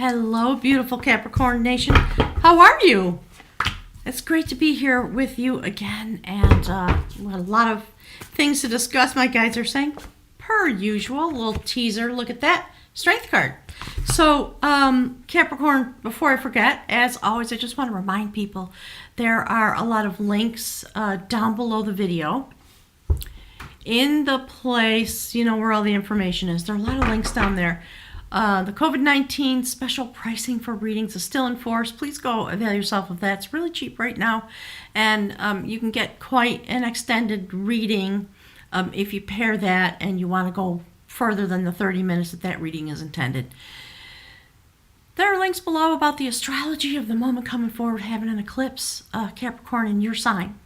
Hello, beautiful Capricorn Nation. How are you? It's great to be here with you again, and a lot of things to discuss. My guides are saying, per usual, a little teaser. Look at that strength card. So, Capricorn, before I forget, as always, I just want to remind people there are a lot of links down below the video. In the place, where all the information is, there are a lot of links down there. The COVID-19 special pricing for readings is still in force. Please go avail yourself of that. It's really cheap right now. And you can get quite an extended reading if you pair that and you want to go further than the 30 minutes that reading is intended. There are links below about the astrology of the moment coming forward, having an eclipse, Capricorn, in your sign.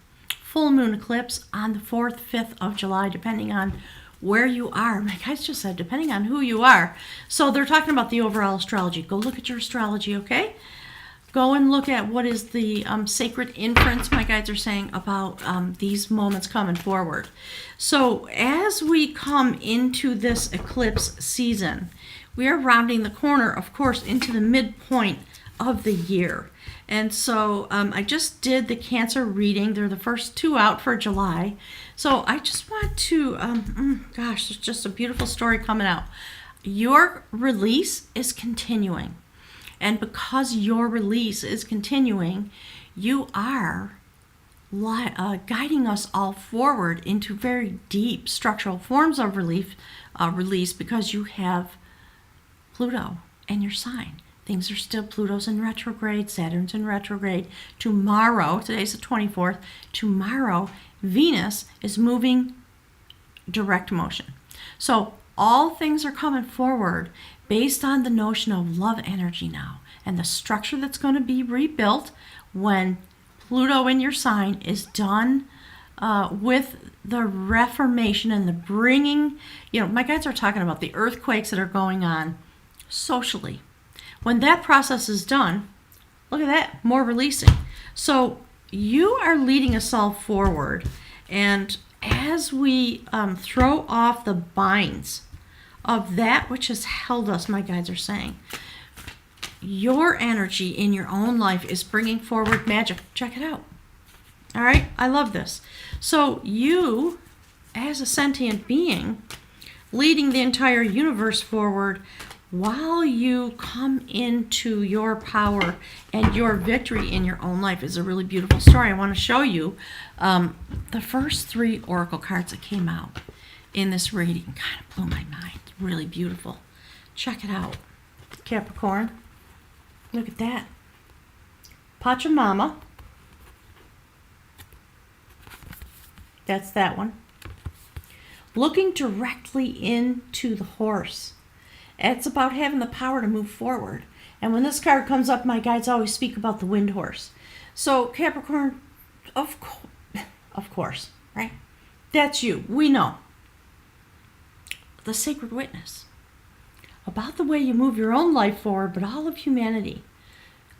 Full moon eclipse on the 4th, 5th of July, depending on where you are. My guys just said depending on who you are. So they're talking about the overall astrology. Go look at your astrology, okay? Go and look at what is the sacred inference, my guides are saying, about these moments coming forward. So as we come into this eclipse season, we are rounding the corner, of course, into the midpoint of the year. And so I just did the Cancer reading. They're the first two out for July. So I just want to, there's just a beautiful story coming out. Your release is continuing. And because your release is continuing, you are guiding us all forward into very deep structural forms of release because you have Pluto in your sign. Things are still, Pluto's in retrograde, Saturn's in retrograde. Tomorrow, today's the 24th, tomorrow Venus is moving direct motion. So all things are coming forward based on the notion of love energy now and the structure that's going to be rebuilt when Pluto in your sign is done with the reformation and the bringing, my guides are talking about the earthquakes that are going on socially. When that process is done, look at that, more releasing. So you are leading us all forward. And as we throw off the binds of that which has held us, my guides are saying, your energy in your own life is bringing forward magic. Check it out. All right, I love this. So you, as a sentient being, leading the entire universe forward, while you come into your power and your victory in your own life, is a really beautiful story. I want to show you the first three oracle cards that came out in this reading. Kind of blew my mind. Really beautiful. Check it out. Capricorn. Look at that. Pachamama. That's that one. Looking directly into the horse. It's about having the power to move forward. And when this card comes up, my guides always speak about the wind horse. So Capricorn, of course, right? That's you. We know. The sacred witness. About the way you move your own life forward, but all of humanity,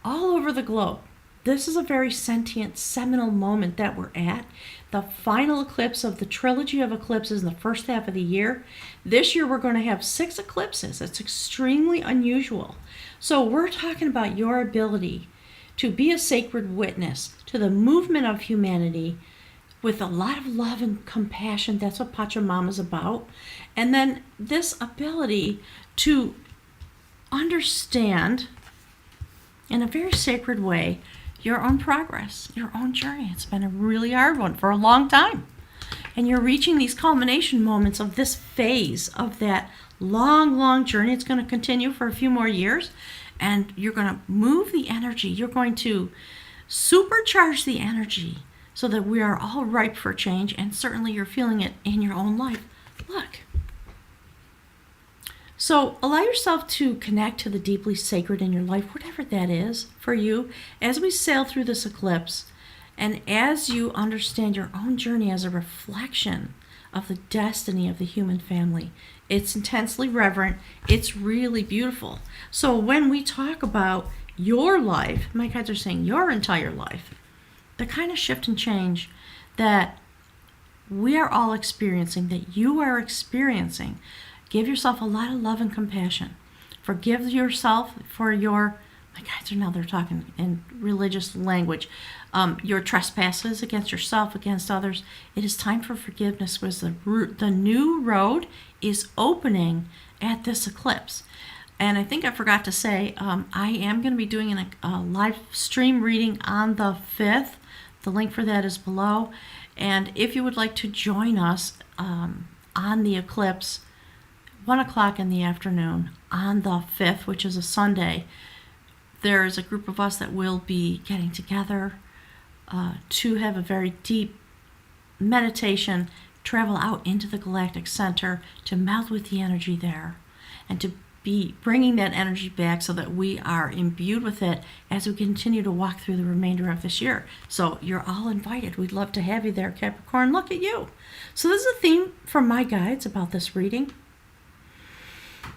all over the globe. This is a very sentient, seminal moment that we're at. The final eclipse of the trilogy of eclipses in the first half of the year. This year we're going to have 6 eclipses. It's extremely unusual. So we're talking about your ability to be a sacred witness to the movement of humanity with a lot of love and compassion. That's what Pachamama's about. And then this ability to understand in a very sacred way your own progress, your own journey. It's been a really hard one for a long time. And you're reaching these culmination moments of this phase of that long, long journey. It's going to continue for a few more years. And you're going to move the energy. You're going to supercharge the energy so that we are all ripe for change. And certainly you're feeling it in your own life. Look. So allow yourself to connect to the deeply sacred in your life, whatever that is for you, as we sail through this eclipse and as you understand your own journey as a reflection of the destiny of the human family. It's intensely reverent. It's really beautiful. So when we talk about your life, my guides are saying your entire life, the kind of shift and change that we are all experiencing, that you are experiencing, give yourself a lot of love and compassion Forgive yourself for your, my guides are now, they're talking in religious language, your trespasses against yourself, against others. It is time for forgiveness, because the new road is opening at this eclipse. And I think I forgot to say, I am going to be doing a live stream reading on the 5th. The link for that is below. And if you would like to join us on the eclipse, 1 o'clock in the afternoon on the 5th, which is a Sunday, there's a group of us that will be getting together to have a very deep meditation, travel out into the galactic center to meld with the energy there, and to be bringing that energy back so that we are imbued with it as we continue to walk through the remainder of this year. So you're all invited. We'd love to have you there, Capricorn. Look at you. So this is a theme from my guides about this reading.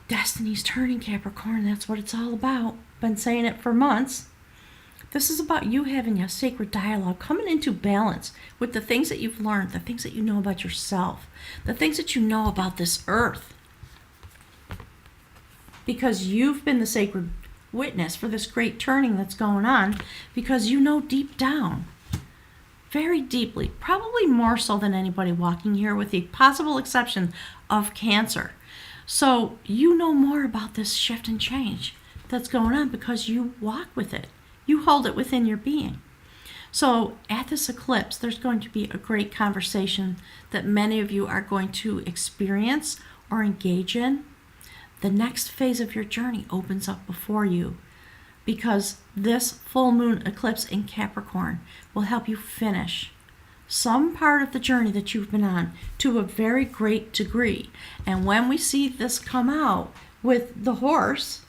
Destiny's turning, Capricorn. That's what it's all about. Been saying it for months. This is about you having a sacred dialogue, coming into balance with the things that you've learned, the things that you know about yourself, the things that you know about this earth. Because you've been the sacred witness for this great turning that's going on, because you know deep down, very deeply, probably more so than anybody walking here, with the possible exception of Cancer. So you know more about this shift and change that's going on because you walk with it. You hold it within your being. So at this eclipse, there's going to be a great conversation that many of you are going to experience or engage in. The next phase of your journey opens up before you, because this full moon eclipse in Capricorn will help you finish some part of the journey that you've been on to a very great degree. And when we see this come out with the horse,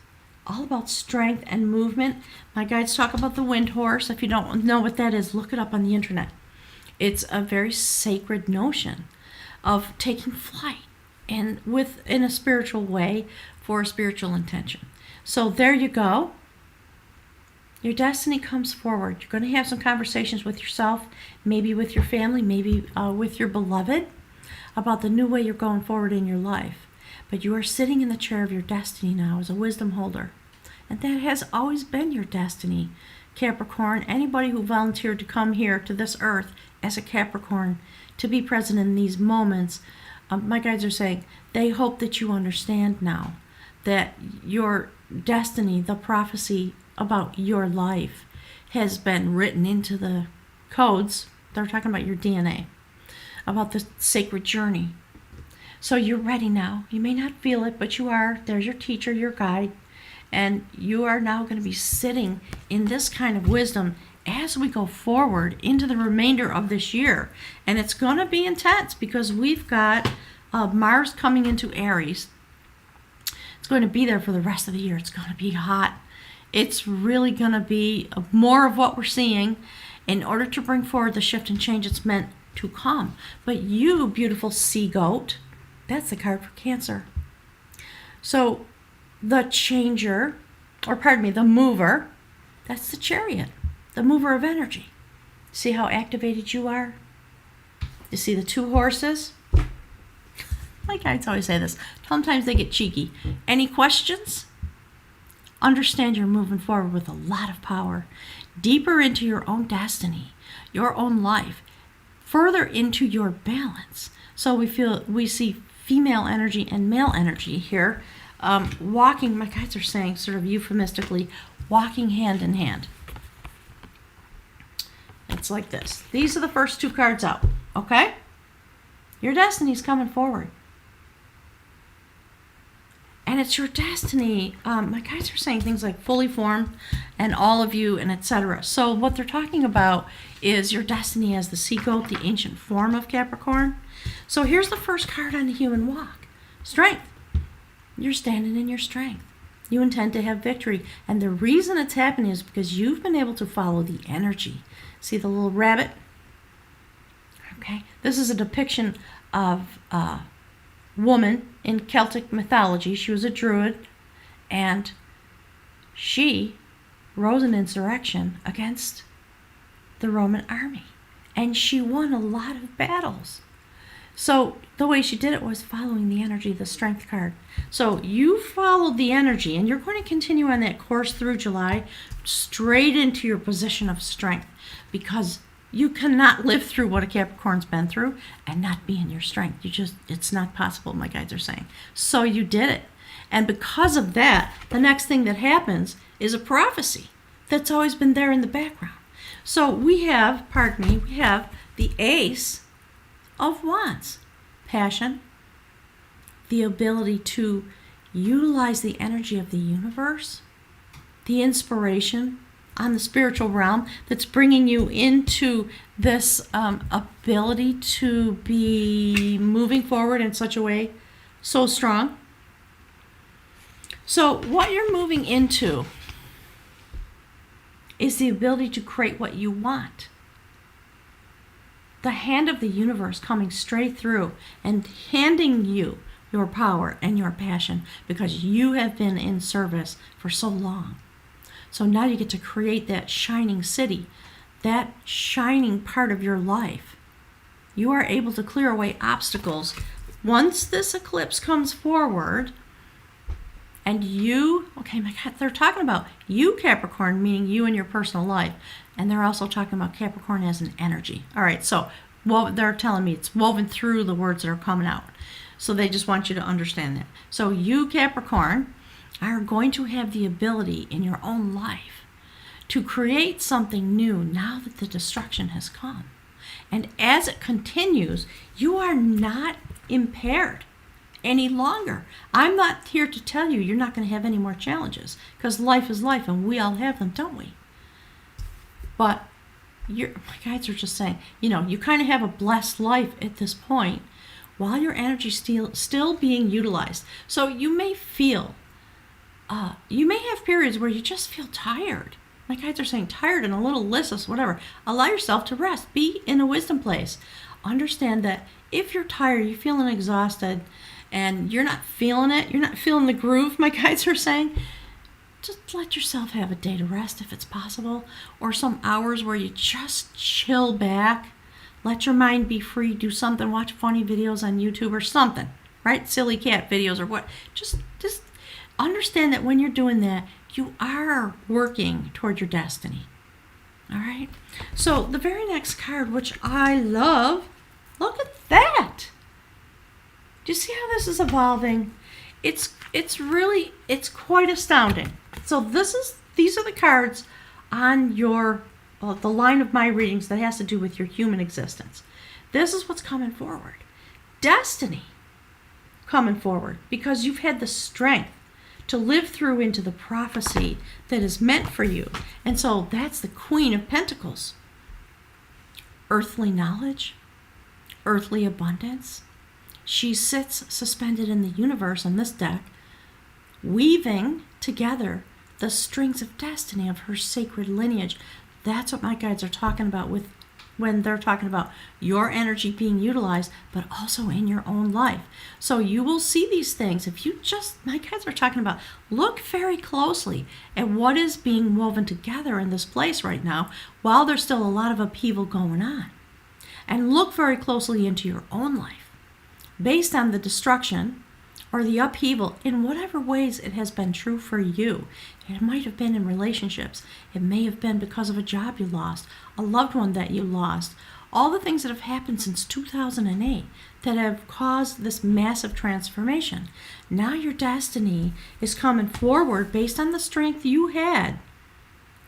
all about strength and movement. My guides talk about the wind horse. If you don't know what that is, look it up on the internet. It's a very sacred notion of taking flight, and in a spiritual way, for a spiritual intention. So there you go. Your destiny comes forward. You're going to have some conversations with yourself, maybe with your family, maybe with your beloved, about the new way you're going forward in your life. But you are sitting in the chair of your destiny now as a wisdom holder. And that has always been your destiny, Capricorn. Anybody who volunteered to come here to this earth as a Capricorn to be present in these moments, my guides are saying they hope that you understand now that your destiny, the prophecy about your life, has been written into the codes. They're talking about your DNA, about the sacred journey. So you're ready now. You may not feel it, but you are. There's your teacher, your guide. And you are now going to be sitting in this kind of wisdom as we go forward into the remainder of this year. And it's going to be intense because we've got Mars coming into Aries. It's going to be there for the rest of the year. It's going to be hot. It's really going to be more of what we're seeing in order to bring forward the shift and change it's meant to come. But you, beautiful sea goat, that's the card for Cancer. So the changer, or pardon me, the mover, that's the Chariot, the mover of energy. See how activated you are? You see the two horses? My guides always say this. Sometimes they get cheeky. Any questions? Understand you're moving forward with a lot of power, deeper into your own destiny, your own life, further into your balance. So we see female energy and male energy here, walking, my guides are saying sort of euphemistically, walking hand in hand. It's like this. These are the first two cards out, okay? Your destiny's coming forward. And it's your destiny. My guides are saying things like fully formed and all of you and etc. So what they're talking about is your destiny as the sea goat, the ancient form of Capricorn. So here's the first card on the human walk. Strength. You're standing in your strength. You intend to have victory. And the reason it's happening is because you've been able to follow the energy. See the little rabbit? Okay. This is a depiction of woman in Celtic mythology. She was a druid, and she rose an insurrection against the Roman army, and she won a lot of battles. So the way she did it was following the energy of the Strength card. So you followed the energy, and you're going to continue on that course through July, straight into your position of strength, because you cannot live through what a Capricorn's been through and not be in your strength. It's not possible, my guides are saying. So you did it. And because of that, the next thing that happens is a prophecy that's always been there in the background. So we have the Ace of Wands. Passion, the ability to utilize the energy of the universe, the inspiration on the spiritual realm that's bringing you into this ability to be moving forward in such a way so strong. So what you're moving into is the ability to create what you want. The hand of the universe coming straight through and handing you your power and your passion because you have been in service for so long. So now you get to create that shining city, that shining part of your life. You are able to clear away obstacles. Once this eclipse comes forward, and okay, my God, they're talking about you, Capricorn, meaning you in your personal life. And they're also talking about Capricorn as an energy. All right, so they're telling me it's woven through the words that are coming out. So they just want you to understand that. So you, Capricorn, are going to have the ability in your own life to create something new now that the destruction has come. And as it continues, you are not impaired any longer. I'm not here to tell you you're not going to have any more challenges, because life is life and we all have them, don't we? But my guides are just saying, you kind of have a blessed life at this point while your energy still being utilized. So you may feel, you may have periods where you just feel tired. My guides are saying tired and a little listless, whatever. Allow yourself to rest. Be in a wisdom place. Understand that if you're tired, you're feeling exhausted, and you're not feeling it, you're not feeling the groove, my guides are saying, just let yourself have a day to rest if it's possible, or some hours where you just chill back, let your mind be free, do something, watch funny videos on YouTube or something, right? Silly cat videos or what. Just understand that when you're doing that, you are working toward your destiny. All right? So the very next card, which I love, look at that. Do you see how this is evolving? It's quite astounding. So these are the cards on the line of my readings that has to do with your human existence. This is what's coming forward. Destiny coming forward because you've had the strength to live through into the prophecy that is meant for you. And so that's the Queen of Pentacles. Earthly knowledge, earthly abundance. She sits suspended in the universe on this deck, weaving together the strings of destiny of her sacred lineage. That's what my guides are talking about when they're talking about your energy being utilized, but also in your own life. So you will see these things. If you my guides are talking about, look very closely at what is being woven together in this place right now while there's still a lot of upheaval going on. And look very closely into your own life. Based on the destruction or the upheaval in whatever ways it has been true for you. It might have been in relationships. It may have been because of a job you lost, a loved one that you lost. All the things that have happened since 2008 that have caused this massive transformation. Now your destiny is coming forward based on the strength you had.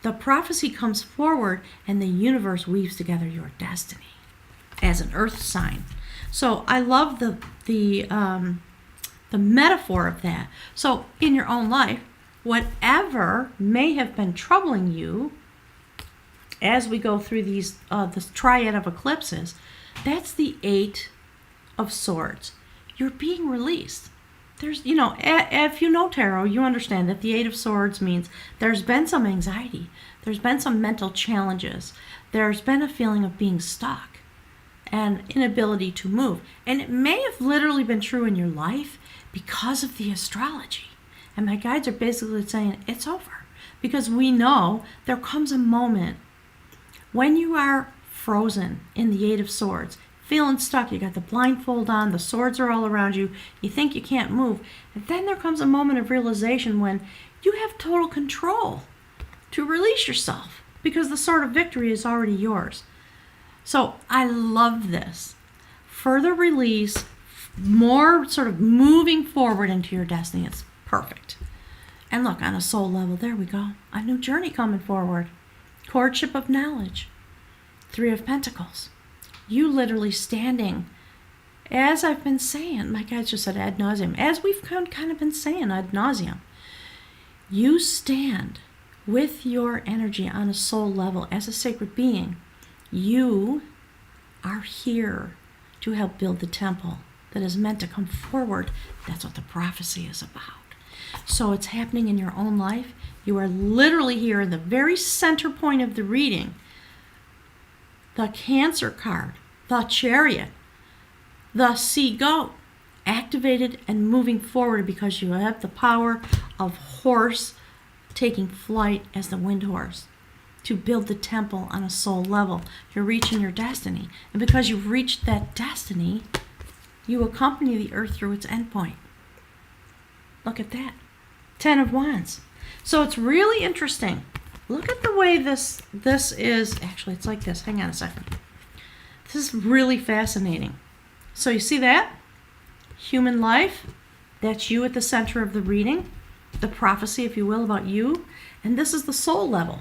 The prophecy comes forward and the universe weaves together your destiny as an earth sign. So I love the metaphor of that. So in your own life, whatever may have been troubling you as we go through these this triad of eclipses, that's the Eight of Swords. You're being released. There's, if you know tarot, you understand that the Eight of Swords means there's been some anxiety. There's been some mental challenges. There's been a feeling of being stuck and inability to move. And it may have literally been true in your life because of the astrology. And my guides are basically saying it's over. Because we know there comes a moment when you are frozen in the Eight of Swords, feeling stuck. You got the blindfold on, the swords are all around you, you think you can't move. And then there comes a moment of realization when you have total control to release yourself because the sword of victory is already yours. So I love this. Further release, more sort of moving forward into your destiny. It's perfect. And look, on a soul level, there we go. A new journey coming forward. Courtship of knowledge. 3 of Pentacles. You literally standing, as I've been saying, my guys just said ad nauseum, as we've kind of been saying ad nauseum, you stand with your energy on a soul level as a sacred being. You are here to help build the temple that is meant to come forward. That's what the prophecy is about. So it's happening in your own life. You are literally here in the very center point of the reading. The Cancer card, the Chariot, the Sea Goat, activated and moving forward because you have the power of horse taking flight as the wind horse to build the temple on a soul level. You're reaching your destiny. And because you've reached that destiny, you accompany the earth through its endpoint. Look at that. 10 of Wands. So it's really interesting. Look at the way this is. Actually, it's like this. Hang on a second. This is really fascinating. So you see that? Human life. That's you at the center of the reading. The prophecy, if you will, about you. And this is the soul level.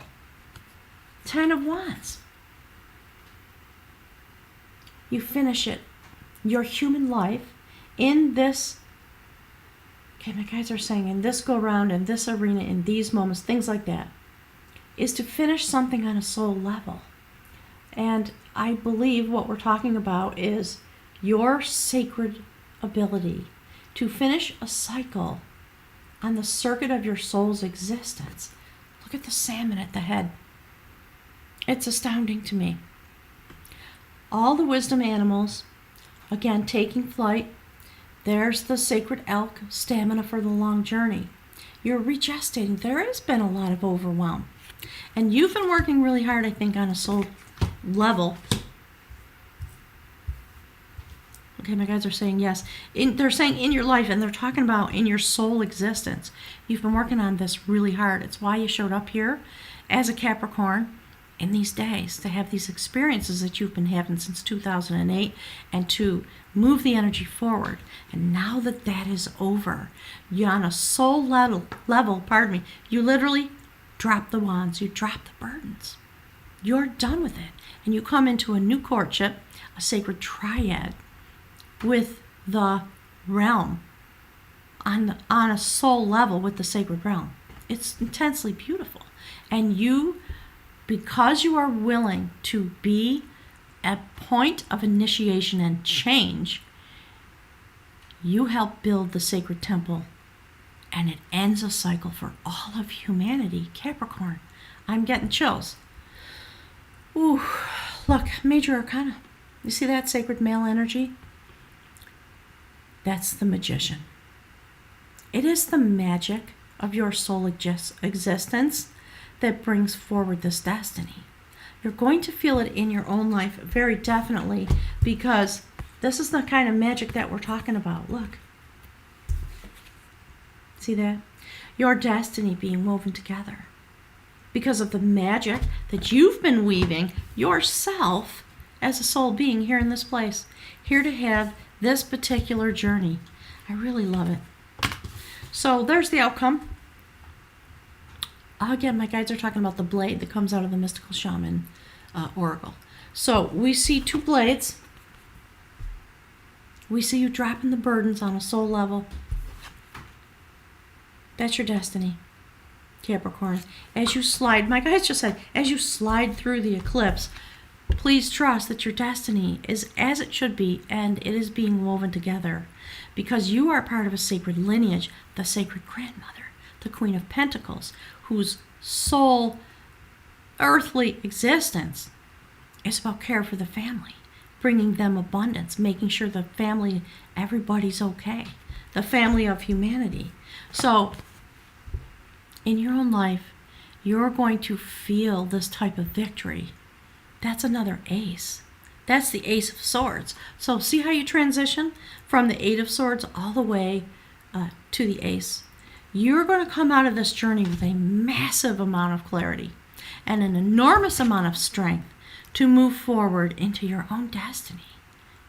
10 of Wands. You finish it. Your human life in this, okay, my guys are saying in this go round, in this arena, in these moments, things like that, is to finish something on a soul level. And I believe what we're talking about is your sacred ability to finish a cycle on the circuit of your soul's existence. Look at the salmon at the head. It's astounding to me. All the wisdom animals, again, taking flight. There's the sacred elk, stamina for the long journey. You're regestating. There has been a lot of overwhelm. And you've been working really hard, I think, on a soul level. Okay, my guys are saying yes. They're saying in your life, and they're talking about in your soul existence. You've been working on this really hard. It's why you showed up here as a Capricorn in these days, to have these experiences that you've been having since 2008 and to move the energy forward. And now that that is over, you're on a soul level, you literally drop the wands, you drop the burdens. You're done with it. And you come into a new courtship, a sacred triad with the realm on a soul level with the sacred realm. It's intensely beautiful. And you, because you are willing to be at point of initiation and change, you help build the sacred temple, and it ends a cycle for all of humanity. Capricorn, I'm getting chills. Ooh, look, Major Arcana. You see that sacred male energy? That's the magician. It is the magic of your soul existence that brings forward this destiny. You're going to feel it in your own life very definitely, because this is the kind of magic that we're talking about. Look. See that? Your destiny being woven together because of the magic that you've been weaving yourself as a soul being here in this place, here to have this particular journey. I really love it. So there's the outcome. Again, my guides are talking about the blade that comes out of the mystical shaman oracle. So we see 2 blades. We see you dropping the burdens on a soul level. That's your destiny, Capricorn. As you slide, my guides just said, as you slide through the eclipse, please trust that your destiny is as it should be, and it is being woven together because you are part of a sacred lineage, the sacred grandmother, the Queen of Pentacles, whose sole earthly existence is about care for the family, bringing them abundance, making sure the family, everybody's okay, the family of humanity. So in your own life, you're going to feel this type of victory. That's another ace. That's the Ace of Swords. So see how you transition from the Eight of Swords all the way to the Ace. You're going to come out of this journey with a massive amount of clarity and an enormous amount of strength to move forward into your own destiny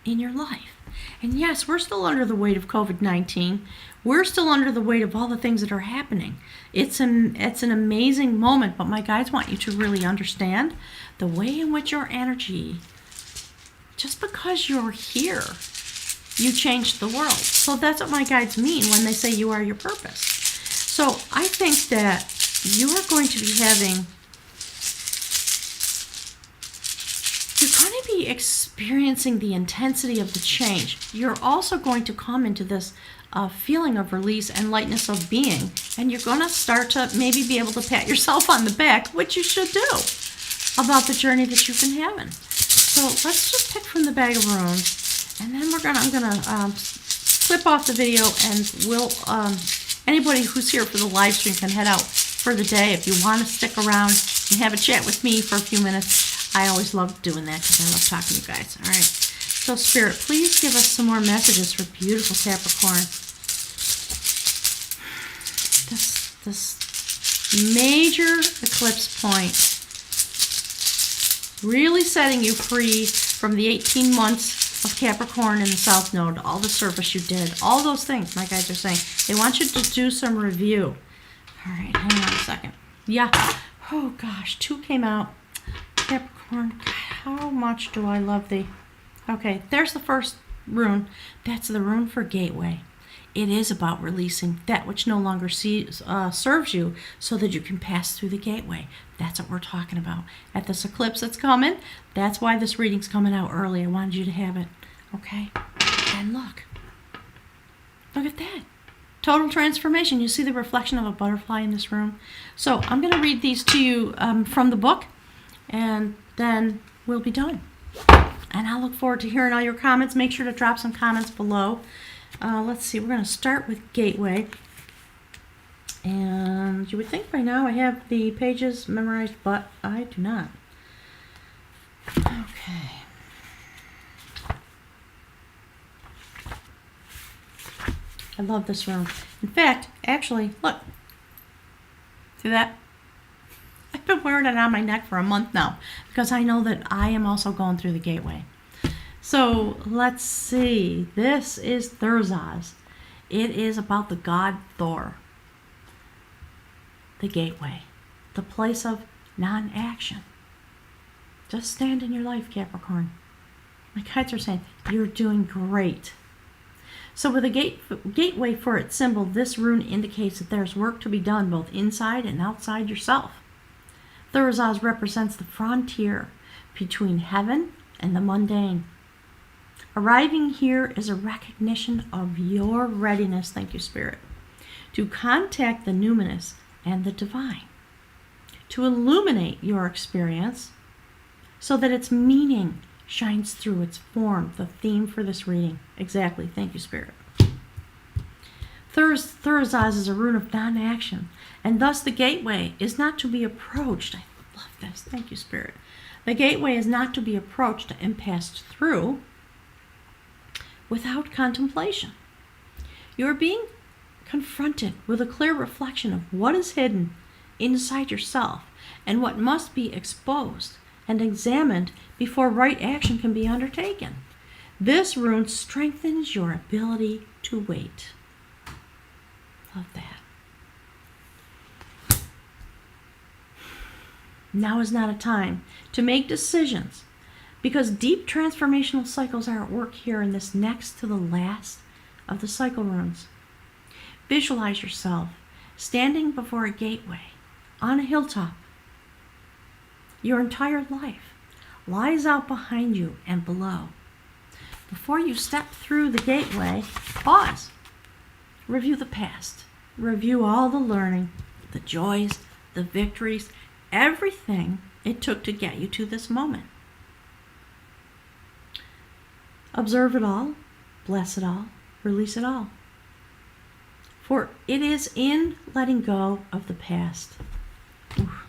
in your life. And yes, we're still under the weight of COVID-19. We're still under the weight of all the things that are happening. It's an amazing moment, but my guides want you to really understand the way in which your energy, just because you're here, you changed the world. So that's what my guides mean when they say you are your purpose. So I think that you are going to be you're going to be experiencing the intensity of the change. You're also going to come into this feeling of release and lightness of being, and you're going to start to maybe be able to pat yourself on the back, which you should do, about the journey that you've been having. So let's just pick from the bag of runes, and then I'm gonna flip off the video, and we'll anybody who's here for the live stream can head out for the day. If you want to stick around and have a chat with me for a few minutes, I always love doing that because I love talking to you guys. All right. So Spirit, please give us some more messages for beautiful Capricorn. This major eclipse point, really setting you free from the 18 months of Capricorn in the South Node, all the service you did, all those things my guys are saying. They want you to do some review. All right, hang on a second. Yeah. Oh gosh, 2 came out. Capricorn, God, how much do I love thee? Okay, there's the first rune. That's the rune for gateway. It is about releasing that which no longer serves you so that you can pass through the gateway. That's what we're talking about. At this eclipse that's coming, that's why this reading's coming out early. I wanted you to have it. Okay? And look. Look at that. Total transformation. You see the reflection of a butterfly in this room? So I'm going to read these to you from the book, and then we'll be done. And I look forward to hearing all your comments. Make sure to drop some comments below. Let's see, we're going to start with Gateway. And you would think by now I have the pages memorized, but I do not. Okay. I love this room. In fact, actually, look. See that? I've been wearing it on my neck for a month now because I know that I am also going through the gateway. So let's see. This is Thursaz. It is about the god Thor. The gateway. The place of non-action. Just stand in your life, Capricorn. My guides are saying, you're doing great. So with a gateway for its symbol, this rune indicates that there's work to be done both inside and outside yourself. Thursaz represents the frontier between heaven and the mundane. Arriving here is a recognition of your readiness, thank you, Spirit, to contact the numinous and the divine, to illuminate your experience so that its meaning shines through its form, the theme for this reading. Exactly, thank you, Spirit. Thursaz is a rune of non-action, and thus the gateway is not to be approached. I love this, thank you, Spirit. The gateway is not to be approached and passed through without contemplation. You are being confronted with a clear reflection of what is hidden inside yourself and what must be exposed and examined before right action can be undertaken. This rune strengthens your ability to wait. Love that. Now is not a time to make decisions, because deep transformational cycles are at work here in this next to the last of the cycle runes. Visualize yourself standing before a gateway on a hilltop. Your entire life lies out behind you and below. Before you step through the gateway, pause. Review the past. Review all the learning, the joys, the victories, everything it took to get you to this moment. Observe it all, bless it all, release it all. For it is in letting go of the past,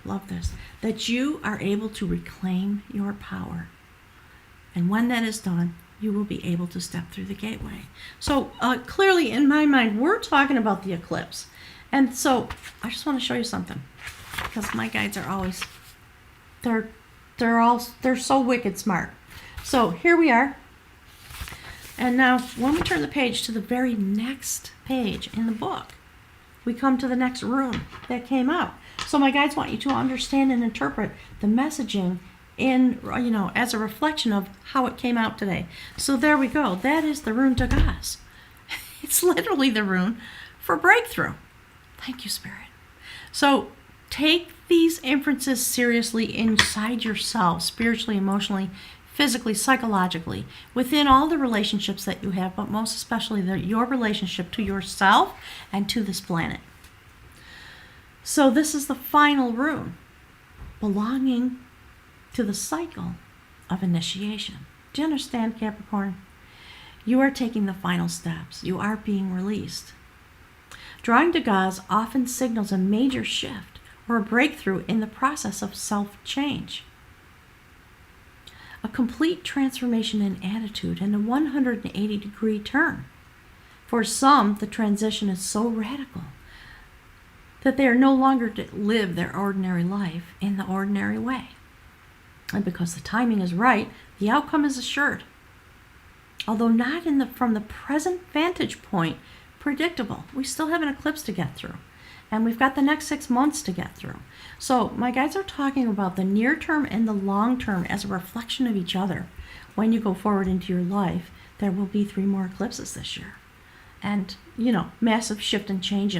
love this, that you are able to reclaim your power. And when that is done, you will be able to step through the gateway. So clearly, in my mind, we're talking about the eclipse. And so I just want to show you something, because my guides are always, they're so wicked smart. So here we are. And now when we turn the page to the very next page in the book, we come to the next rune that came out. So my guides want you to understand and interpret the messaging in, as a reflection of how it came out today. So there we go. That is the rune Tagaz. It's literally the rune for breakthrough. Thank you, Spirit. So take these inferences seriously inside yourself, spiritually, emotionally, physically, psychologically, within all the relationships that you have, but most especially your relationship to yourself and to this planet. So this is the final rune, belonging to the cycle of initiation. Do you understand, Capricorn? You are taking the final steps. You are being released. Drawing Tagaz often signals a major shift or a breakthrough in the process of self-change. A complete transformation in attitude and a 180-degree turn. For some, the transition is so radical that they are no longer to live their ordinary life in the ordinary way. And because the timing is right, the outcome is assured. Although not from the present vantage point predictable. We still have an eclipse to get through. And we've got the next 6 months to get through. So my guides are talking about the near term and the long term as a reflection of each other. When you go forward into your life, there will be 3 more eclipses this year. And, massive shift and change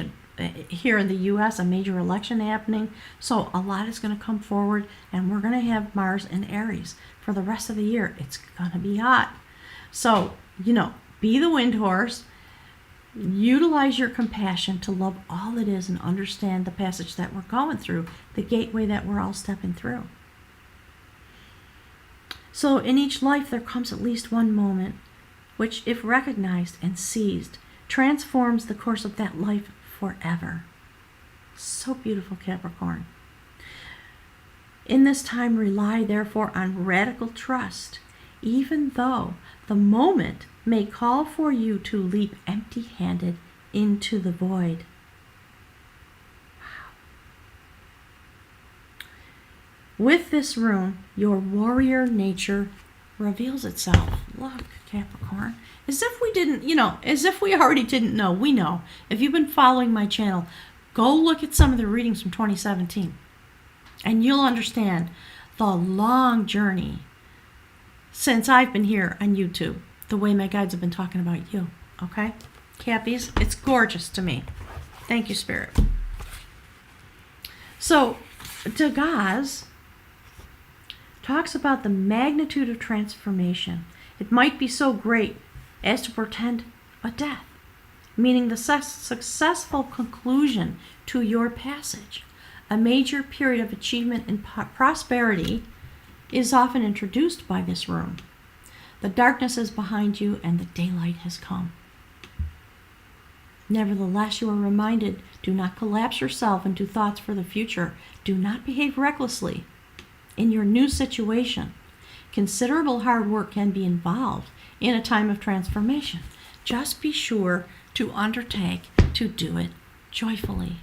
here in the U.S., a major election happening. So a lot is going to come forward, and we're going to have Mars in Aries for the rest of the year. It's going to be hot. So, be the wind horse. Utilize your compassion to love all that is and understand the passage that we're going through, the gateway that we're all stepping through. So in each life there comes at least one moment which, if recognized and seized, transforms the course of that life forever. So beautiful, Capricorn. In this time, rely therefore on radical trust, even though the moment may call for you to leap empty-handed into the void. Wow. With this rune, your warrior nature reveals itself. Look, Capricorn. As if we didn't, as if we already didn't know. We know. If you've been following my channel, go look at some of the readings from 2017. And you'll understand the long journey since I've been here on YouTube. The way my guides have been talking about you, okay? Cappies, it's gorgeous to me. Thank you, Spirit. So, Tagaz talks about the magnitude of transformation. It might be so great as to portend a death, meaning the successful conclusion to your passage. A major period of achievement and prosperity is often introduced by this rune. The darkness is behind you and the daylight has come. Nevertheless, you are reminded, do not collapse yourself into thoughts for the future. Do not behave recklessly in your new situation. Considerable hard work can be involved in a time of transformation. Just be sure to undertake to do it joyfully.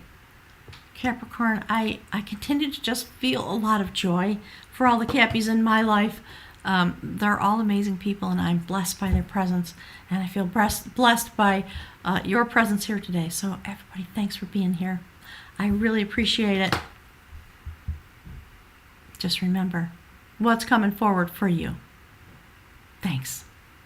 Capricorn, I continue to just feel a lot of joy for all the Cappies in my life. They're all amazing people, and I'm blessed by their presence, and I feel blessed by your presence here today. So everybody, thanks for being here. I really appreciate it. Just remember what's coming forward for you. Thanks.